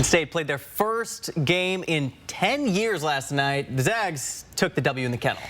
State played their first game in 10 years last night. The Zags took the W in the kennel.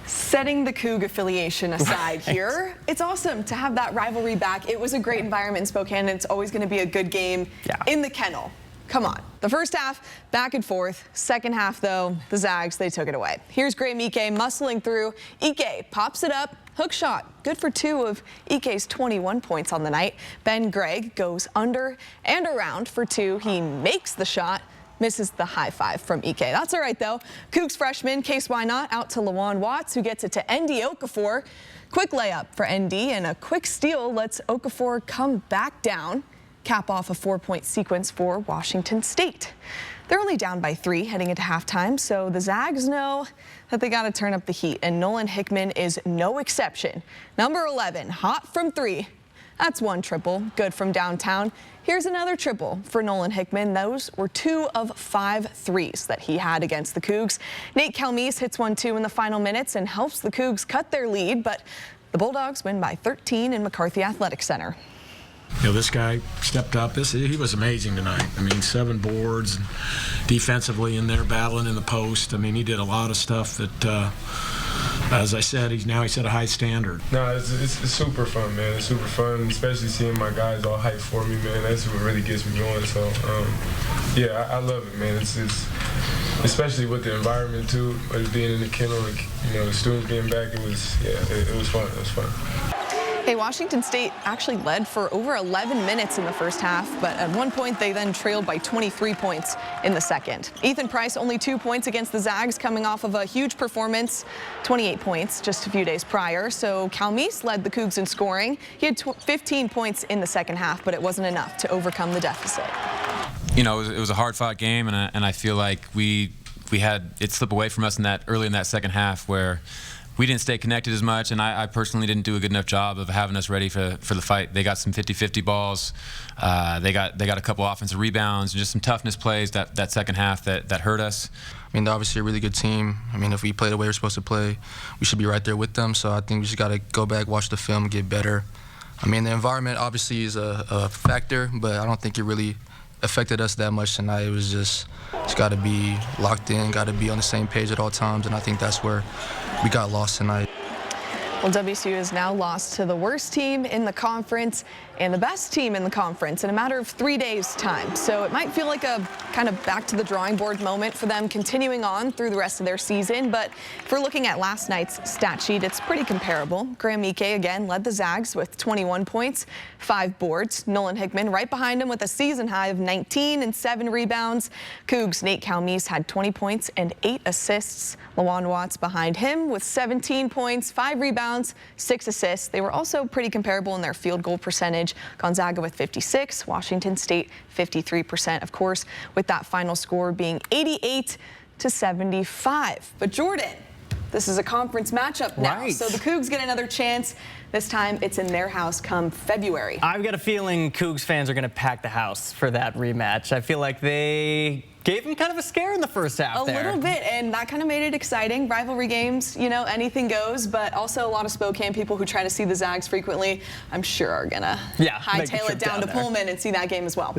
Setting the Coug affiliation aside here, it's awesome to have that rivalry back. It was a great environment in Spokane, and it's always going to be a good game in the kennel. Come on. The first half, back and forth. Second half, though, the Zags, they took it away. Here's Graham Ike muscling through. Ike pops it up. Hook shot. Good for 2 of Ike's 21 points on the night. Ben Gregg goes under and around for 2. He makes the shot. Misses the high five from Ike. That's all right, though. Cougs freshman, Case Why Not, out to Lawan Watts, who gets it to ND Okafor. Quick layup for ND, and a quick steal lets Okafor come back down. Cap off a 4-point sequence for Washington State. They're only down by 3 heading into halftime, so the Zags know that they got to turn up the heat, and Nolan Hickman is no exception. Number 11, hot from 3. That's 1 triple, good from downtown. Here's another triple for Nolan Hickman. Those were 2 of 5 threes that he had against the Cougs. Nate Calmese hits 1-2 in the final minutes and helps the Cougs cut their lead, but the Bulldogs win by 13 in McCarthy Athletic Center. You know, this guy stepped up. He was amazing tonight. I mean, 7 boards, defensively in there, battling in the post. I mean, he did a lot of stuff that, as I said, he set a high standard. No, it's super fun, man. It's super fun, especially seeing my guys all hyped for me, man. That's what really gets me going. So, yeah, I love it, man. It's especially with the environment too, being in the kennel, like, you know, the students getting back. It was fun. It was fun. Hey, Washington State actually led for over 11 minutes in the first half, but at one point they then trailed by 23 points in the second. Ethan Price only 2 points against the Zags, coming off of a huge performance, 28 points just a few days prior. So Calmese led the Cougs in scoring. He had 15 points in the second half, but it wasn't enough to overcome the deficit. You know, it was a hard-fought game, and I feel like we had it slip away from us early in that second half where we didn't stay connected as much, and I personally didn't do a good enough job of having us ready for the fight. They got some 50-50 balls. They got a couple offensive rebounds, and just some toughness plays that second half that hurt us. I mean, they're obviously a really good team. I mean, if we play the way we're supposed to play, we should be right there with them. So I think we just got to go back, watch the film, get better. I mean, the environment obviously is a factor, but I don't think it really affected us that much tonight. It was just got to be locked in, got to be on the same page at all times, and I think that's where we got lost tonight. Well, WSU has now lost to the worst team in the conference and the best team in the conference in a matter of 3 days' time. So it might feel like a kind of back to the drawing board moment for them continuing on through the rest of their season. But if we're looking at last night's stat sheet, it's pretty comparable. Graham Ike again led the Zags with 21 points, 5 boards. Nolan Hickman right behind him with a season high of 19 and 7 rebounds. Cougs' Nate Calmese had 20 points and 8 assists. Lawan Watts behind him with 17 points, 5 rebounds, 6 assists. They were also pretty comparable in their field goal percentage. Gonzaga with 56, Washington State 53%, of course, with that final score being 88-75. But Jordan, this is a conference matchup now, so the Cougs get another chance. This time it's in their house come February. I've got a feeling Cougs fans are going to pack the house for that rematch. I feel like they gave them kind of a scare in the first half A little bit, and that kind of made it exciting. Rivalry games, you know, anything goes, but also a lot of Spokane people who try to see the Zags frequently, I'm sure are going to hightail it down to Pullman and see that game as well.